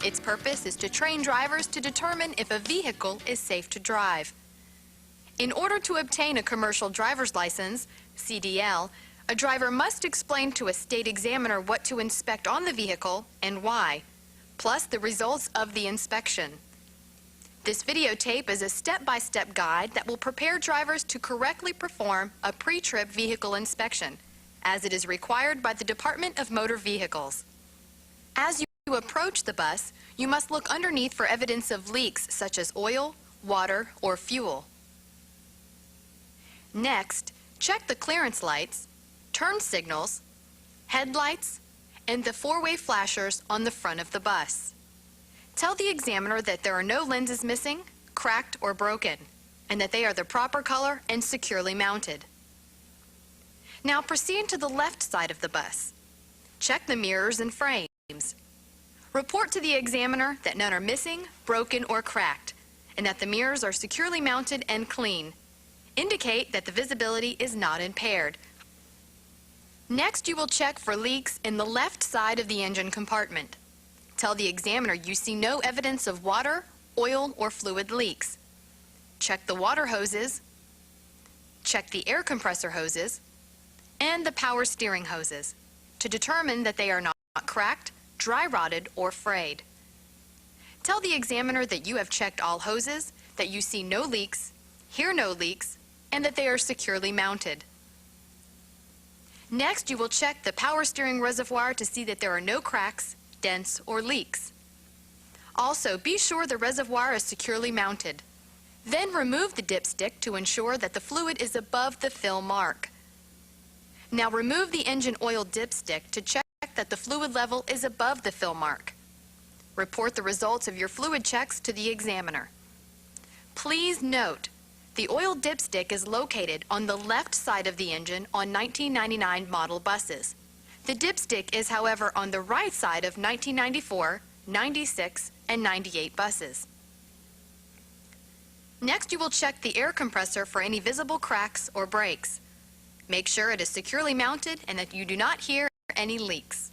Its purpose is to train drivers to determine if a vehicle is safe to drive. In order to obtain a commercial driver's license, CDL, a driver must explain to a state examiner what to inspect on the vehicle and why, plus the results of the inspection. This videotape is a step-by-step guide that will prepare drivers to correctly perform a pre-trip vehicle inspection, as it is required by the Department of Motor Vehicles. As you approach the bus, you must look underneath for evidence of leaks such as oil, water, or fuel. Next, check the clearance lights, turn signals, headlights, and the four-way flashers on the front of the bus. Tell the examiner that there are no lenses missing, cracked, or broken, and that they are the proper color and securely mounted. Now proceed to the left side of the bus. Check the mirrors and frames. Report to the examiner that none are missing, broken, or cracked, and that the mirrors are securely mounted and clean. Indicate that the visibility is not impaired. Next, you will check for leaks in the left side of the engine compartment. Tell the examiner you see no evidence of water, oil, or fluid leaks. Check the water hoses, check the air compressor hoses, and the power steering hoses to determine that they are not cracked, dry rotted, or frayed. Tell the examiner that you have checked all hoses, that you see no leaks, hear no leaks, and that they are securely mounted. Next, you will check the power steering reservoir to see that there are no cracks, dents, or leaks. Also, be sure the reservoir is securely mounted. Then remove the dipstick to ensure that the fluid is above the fill mark. Now remove the engine oil dipstick to check that the fluid level is above the fill mark. Report the results of your fluid checks to the examiner. Please note, the oil dipstick is located on the left side of the engine on 1999 model buses. The dipstick is, however, on the right side of 1994, 96, and 98 buses. Next, you will check the air compressor for any visible cracks or breaks. Make sure it is securely mounted and that you do not hear any leaks.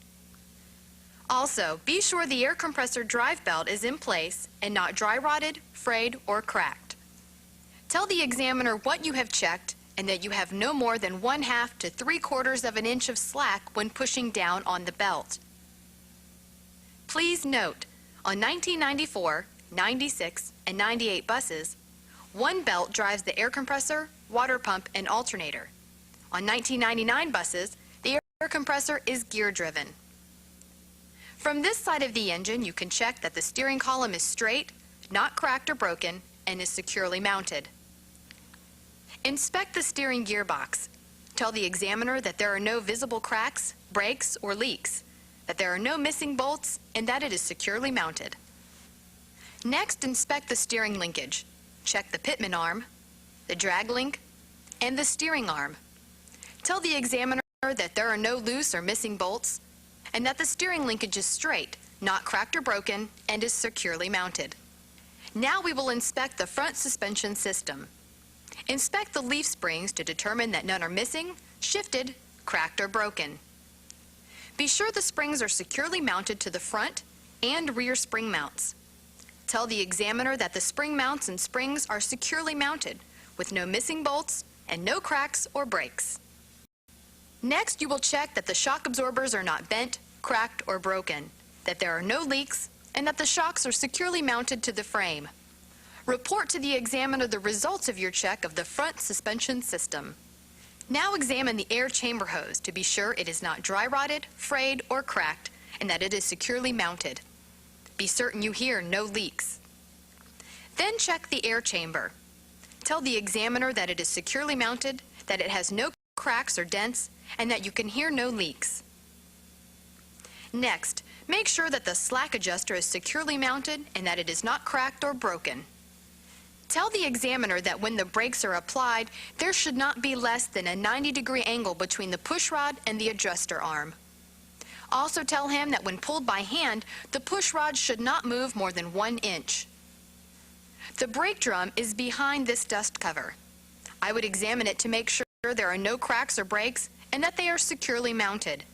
Also, be sure the air compressor drive belt is in place and not dry rotted, frayed, or cracked. Tell the examiner what you have checked and that you have no more than 1/2 to 3/4 of an inch of slack when pushing down on the belt. Please note, on 1994, 96, and 98 buses, one belt drives the air compressor, water pump, and alternator. On 1999 buses, the air compressor is gear-driven. From this side of the engine, you can check that the steering column is straight, not cracked or broken, and is securely mounted. Inspect the steering gearbox. Tell the examiner that there are no visible cracks, breaks, or leaks, that there are no missing bolts, and that it is securely mounted. Next, inspect the steering linkage. Check the pitman arm, the drag link, and the steering arm. Tell the examiner that there are no loose or missing bolts, and that the steering linkage is straight, not cracked or broken, and is securely mounted. Now we will inspect the front suspension system. Inspect the leaf springs to determine that none are missing, shifted, cracked, or broken. Be sure the springs are securely mounted to the front and rear spring mounts. Tell the examiner that the spring mounts and springs are securely mounted, with no missing bolts and no cracks or breaks. Next, you will check that the shock absorbers are not bent, cracked, or broken, that there are no leaks, and that the shocks are securely mounted to the frame. Report to the examiner the results of your check of the front suspension system. Now examine the air chamber hose to be sure it is not dry rotted, frayed, or cracked, and that it is securely mounted. Be certain you hear no leaks. Then check the air chamber. Tell the examiner that it is securely mounted, that it has no cracks or dents, and that you can hear no leaks. Next, make sure that the slack adjuster is securely mounted and that it is not cracked or broken. Tell the examiner that when the brakes are applied, there should not be less than a 90-degree angle between the push rod and the adjuster arm. Also tell him that when pulled by hand, the push rod should not move more than 1 inch. The brake drum is behind this dust cover. I would examine it to make sure there are no cracks or breaks and that they are securely mounted.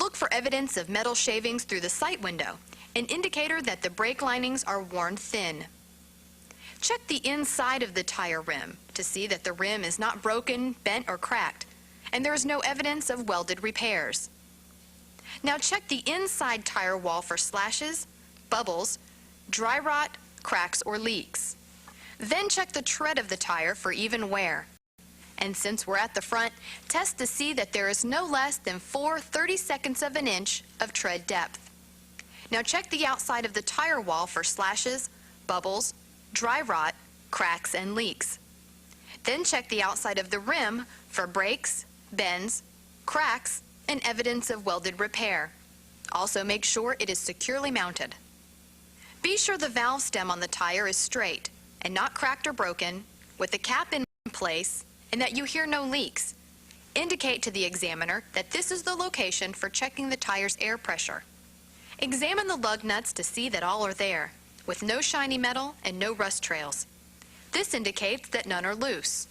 Look for evidence of metal shavings through the sight window an indicator that the brake linings are worn thin. Check the inside of the tire rim to see that the rim is not broken, bent, or cracked, and there is no evidence of welded repairs. Now check the inside tire wall for slashes, bubbles, dry rot, cracks, or leaks. Then check the tread of the tire for even wear. And since we're at the front, test to see that there is no less than 4/32 of an inch of tread depth. Now check the outside of the tire wall for slashes, bubbles, dry rot, cracks, and leaks. Then check the outside of the rim for breaks, bends, cracks, and evidence of welded repair. Also make sure it is securely mounted. Be sure the valve stem on the tire is straight and not cracked or broken, with the cap in place, and that you hear no leaks. Indicate to the examiner that this is the location for checking the tire's air pressure. Examine the lug nuts to see that all are there, with no shiny metal and no rust trails. This indicates that none are loose.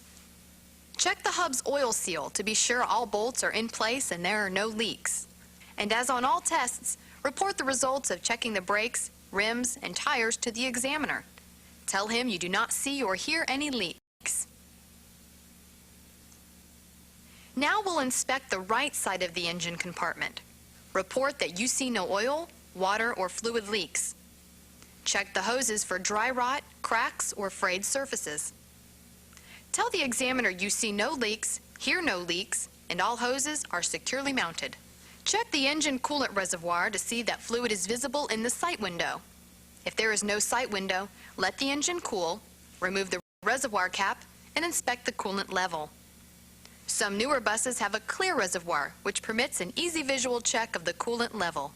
Check the hub's oil seal to be sure all bolts are in place and there are no leaks. And as on all tests, report the results of checking the brakes, rims, and tires to the examiner. Tell him you do not see or hear any leaks. Now we'll inspect the right side of the engine compartment. Report that you see no oil, water, or fluid leaks. Check the hoses for dry rot, cracks, or frayed surfaces. Tell the examiner you see no leaks, hear no leaks, and all hoses are securely mounted. Check the engine coolant reservoir to see that fluid is visible in the sight window. If there is no sight window, let the engine cool, remove the reservoir cap, and inspect the coolant level. Some newer buses have a clear reservoir, which permits an easy visual check of the coolant level.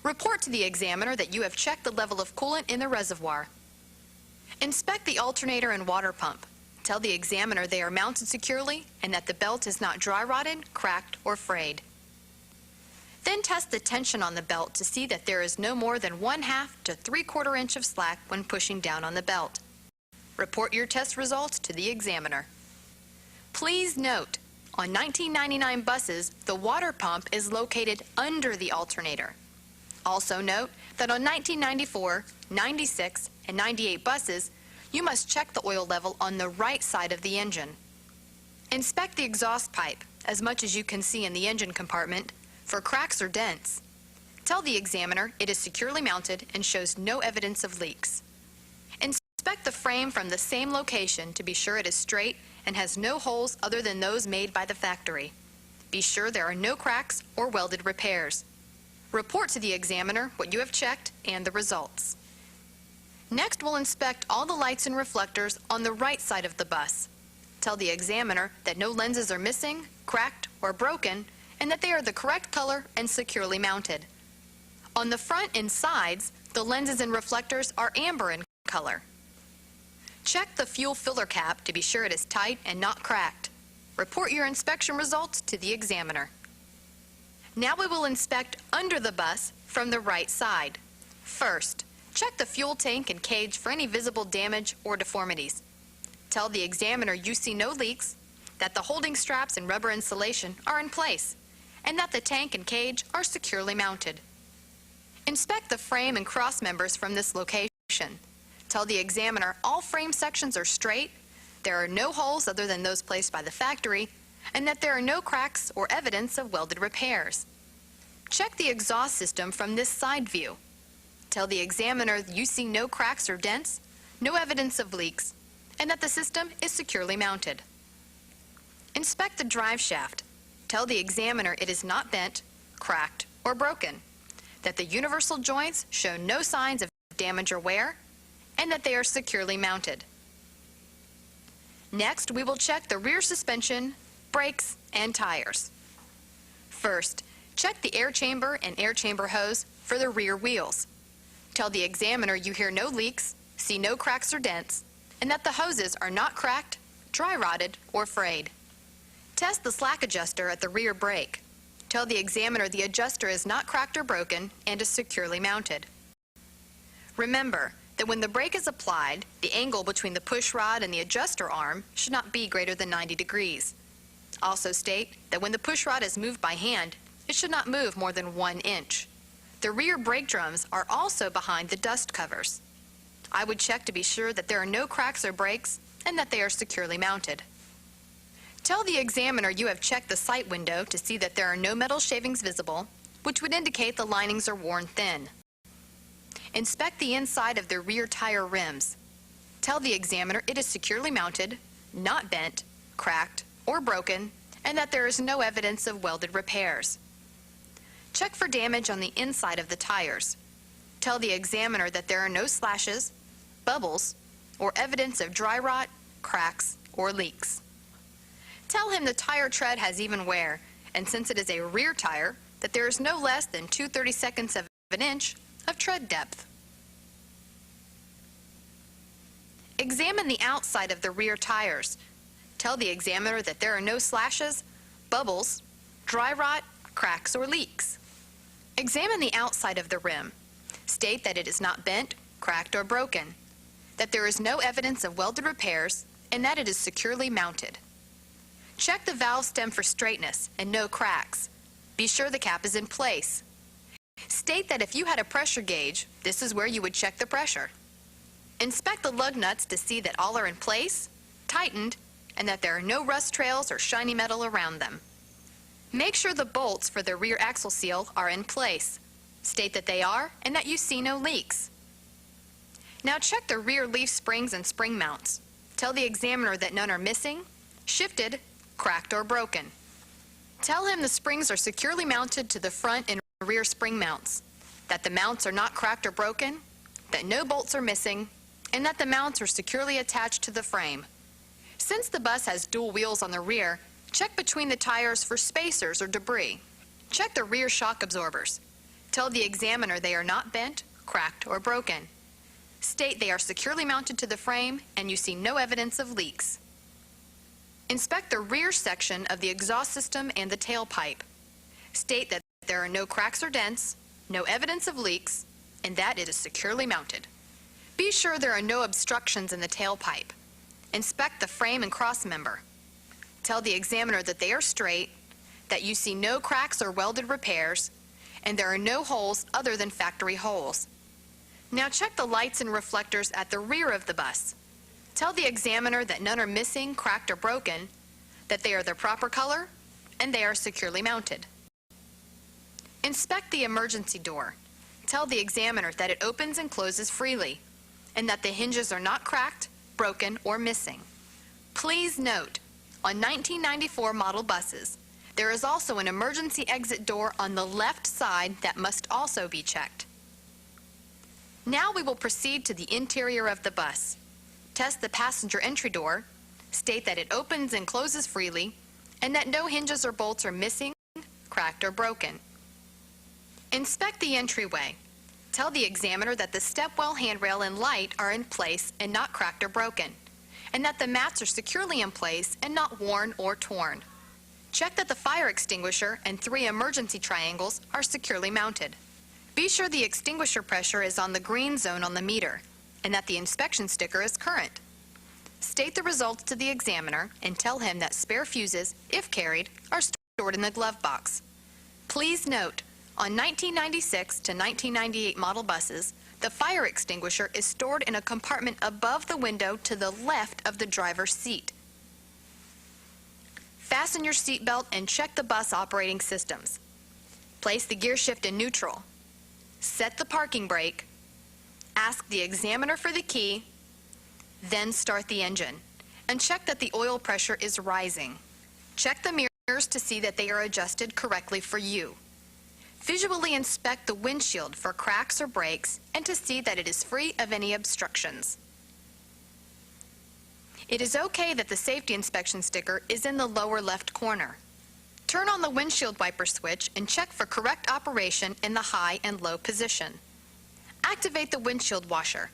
Report to the examiner that you have checked the level of coolant in the reservoir. Inspect the alternator and water pump. Tell the examiner they are mounted securely and that the belt is not dry rotted, cracked, or frayed. Then test the tension on the belt to see that there is no more than 1/2 to 3/4 inch of slack when pushing down on the belt. Report your test results to the examiner. Please note, on 1999 buses, the water pump is located under the alternator. Also note that on 1994, 96, and 98 buses, you must check the oil level on the right side of the engine. Inspect the exhaust pipe, as much as you can see in the engine compartment, for cracks or dents. Tell the examiner it is securely mounted and shows no evidence of leaks. Inspect the frame from the same location to be sure it is straight and has no holes other than those made by the factory. Be sure there are no cracks or welded repairs. Report to the examiner what you have checked and the results. Next, we'll inspect all the lights and reflectors on the right side of the bus. Tell the examiner that no lenses are missing, cracked, or broken, and that they are the correct color and securely mounted. On the front and sides, the lenses and reflectors are amber in color. Check the fuel filler cap to be sure it is tight and not cracked. Report your inspection results to the examiner. Now we will inspect under the bus from the right side. First, check the fuel tank and cage for any visible damage or deformities. Tell the examiner you see no leaks, that the holding straps and rubber insulation are in place, and that the tank and cage are securely mounted. Inspect the frame and cross members from this location. Tell the examiner all frame sections are straight, there are no holes other than those placed by the factory, and that there are no cracks or evidence of welded repairs. Check the exhaust system from this side view. Tell the examiner you see no cracks or dents, no evidence of leaks, and that the system is securely mounted. Inspect the drive shaft. Tell the examiner it is not bent, cracked, or broken, that the universal joints show no signs of damage or wear, and that they are securely mounted. Next, we will check the rear suspension, brakes, and tires. First, check the air chamber and air chamber hose for the rear wheels. Tell the examiner you hear no leaks, see no cracks or dents, and that the hoses are not cracked, dry rotted, or frayed. Test the slack adjuster at the rear brake. Tell the examiner the adjuster is not cracked or broken and is securely mounted. Remember that when the brake is applied, the angle between the push rod and the adjuster arm should not be greater than 90 degrees. Also state that when the push rod is moved by hand, it should not move more than 1 inch. The rear brake drums are also behind the dust covers. I would check to be sure that there are no cracks or breaks and that they are securely mounted. Tell the examiner you have checked the sight window to see that there are no metal shavings visible, which would indicate the linings are worn thin. Inspect the inside of the rear tire rims. Tell the examiner it is securely mounted, not bent, cracked, or broken, and that there is no evidence of welded repairs. Check for damage on the inside of the tires. Tell the examiner that there are no slashes, bubbles, or evidence of dry rot, cracks, or leaks. Tell him the tire tread has even wear, and since it is a rear tire, that there is no less than 2/32 of an inch of tread depth. Examine the outside of the rear tires. Tell the examiner that there are no slashes, bubbles, dry rot, cracks, or leaks. Examine the outside of the rim. State that it is not bent, cracked, or broken, that there is no evidence of welded repairs, and that it is securely mounted. Check the valve stem for straightness and no cracks. Be sure the cap is in place. State that if you had a pressure gauge, this is where you would check the pressure. Inspect the lug nuts to see that all are in place, tightened, and that there are no rust trails or shiny metal around them. Make sure the bolts for the rear axle seal are in place. State that they are and that you see no leaks. Now check the rear leaf springs and spring mounts. Tell the examiner that none are missing, shifted, cracked, or broken. Tell him the springs are securely mounted to the front and rear spring mounts, that the mounts are not cracked or broken, that no bolts are missing, and that the mounts are securely attached to the frame. Since the bus has dual wheels on the rear, check between the tires for spacers or debris. Check the rear shock absorbers. Tell the examiner they are not bent, cracked, or broken. State they are securely mounted to the frame and you see no evidence of leaks. Inspect the rear section of the exhaust system and the tailpipe. State that there are no cracks or dents, no evidence of leaks, and that it is securely mounted. Be sure there are no obstructions in the tailpipe. Inspect the frame and cross member. Tell the examiner that they are straight, that you see no cracks or welded repairs, and there are no holes other than factory holes. Now check the lights and reflectors at the rear of the bus. Tell the examiner that none are missing, cracked, or broken, that they are the proper color, and they are securely mounted. Inspect the emergency door. Tell the examiner that it opens and closes freely, and that the hinges are not cracked, broken, or missing. Please note, on 1994 model buses, there is also an emergency exit door on the left side that must also be checked. Now we will proceed to the interior of the bus. Test the passenger entry door, state that it opens and closes freely, and that no hinges or bolts are missing, cracked, or broken. Inspect the entryway. Tell the examiner that the stepwell handrail and light are in place and not cracked or broken, and that the mats are securely in place and not worn or torn. Check that the fire extinguisher and 3 emergency triangles are securely mounted. Be sure the extinguisher pressure is on the green zone on the meter, and that the inspection sticker is current. State the results to the examiner and tell him that spare fuses, if carried, are stored in the glove box. Please note, on 1996 to 1998 model buses, the fire extinguisher is stored in a compartment above the window to the left of the driver's seat. Fasten your seatbelt and check the bus operating systems. Place the gear shift in neutral. Set the parking brake. Ask the examiner for the key. Then start the engine and check that the oil pressure is rising. Check the mirrors to see that they are adjusted correctly for you. Visually inspect the windshield for cracks or breaks and to see that it is free of any obstructions. It is okay that the safety inspection sticker is in the lower left corner. Turn on the windshield wiper switch and check for correct operation in the high and low position. Activate the windshield washer.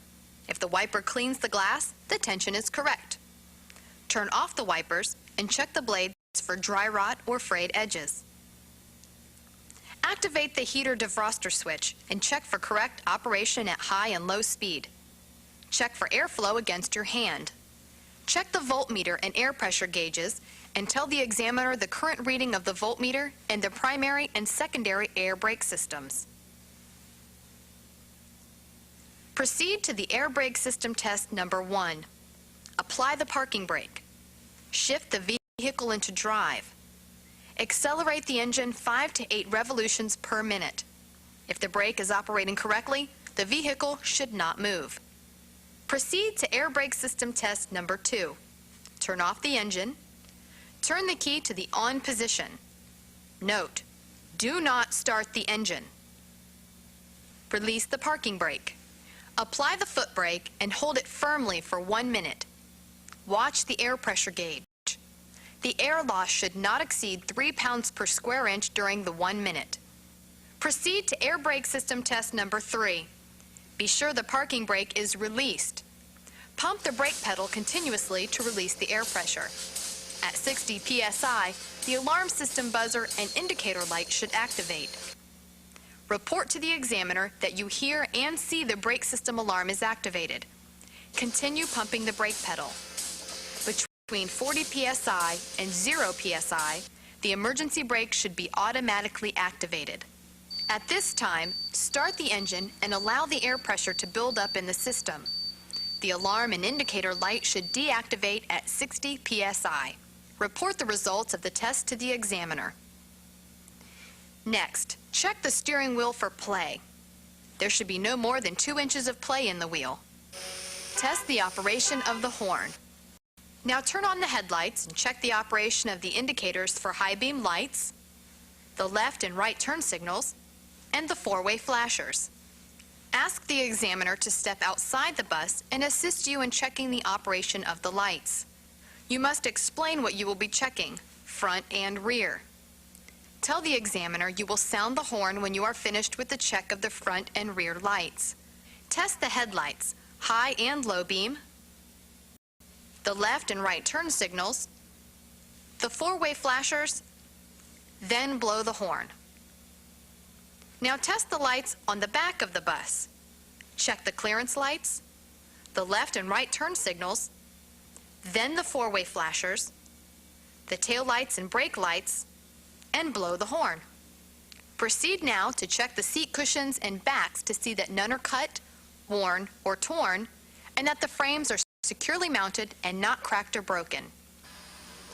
If the wiper cleans the glass, the tension is correct. Turn off the wipers and check the blades for dry rot or frayed edges. Activate the heater defroster switch and check for correct operation at high and low speed. Check for airflow against your hand. Check the voltmeter and air pressure gauges and tell the examiner the current reading of the voltmeter and the primary and secondary air brake systems. Proceed to the air brake system test number 1. Apply the parking brake. Shift the vehicle into drive. Accelerate the engine 5 to 8 revolutions per minute. If the brake is operating correctly, the vehicle should not move. Proceed to air brake system test number 2. Turn off the engine. Turn the key to the on position. Note, do not start the engine. Release the parking brake. Apply the foot brake and hold it firmly for 1 minute. Watch the air pressure gauge. The air loss should not exceed 3 pounds per square inch during the 1 minute. Proceed to air brake system test number 3. Be sure the parking brake is released. Pump the brake pedal continuously to release the air pressure. At 60 psi, the alarm system buzzer and indicator light should activate. Report to the examiner that you hear and see the brake system alarm is activated. Continue pumping the brake pedal. Between 40 psi and 0 psi, the emergency brake should be automatically activated. At this time, start the engine and allow the air pressure to build up in the system. The alarm and indicator light should deactivate at 60 psi. Report the results of the test to the examiner. Next, check the steering wheel for play. There should be no more than 2 inches of play in the wheel. Test the operation of the horn. Now turn on the headlights and check the operation of the indicators for high beam lights, the left and right turn signals, and the 4-way flashers. Ask the examiner to step outside the bus and assist you in checking the operation of the lights. You must explain what you will be checking, front and rear. Tell the examiner you will sound the horn when you are finished with the check of the front and rear lights. Test the headlights, high and low beam, the left and right turn signals, the 4-way flashers, then blow the horn. Now test the lights on the back of the bus. Check the clearance lights, the left and right turn signals, then the 4-way flashers, the tail lights and brake lights, and blow the horn. Proceed now to check the seat cushions and backs to see that none are cut, worn, or torn, and that the frames are securely mounted and not cracked or broken.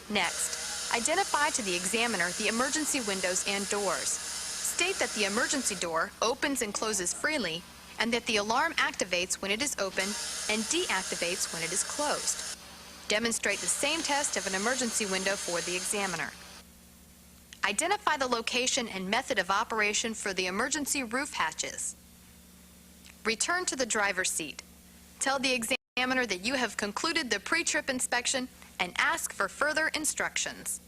Next, identify to the examiner the emergency windows and doors. State that the emergency door opens and closes freely, and that the alarm activates when it is open and deactivates when it is closed. Demonstrate the same test of an emergency window for the examiner. Identify the location and method of operation for the emergency roof hatches. Return to the driver's seat. Tell the examiner that you have concluded the pre-trip inspection and ask for further instructions.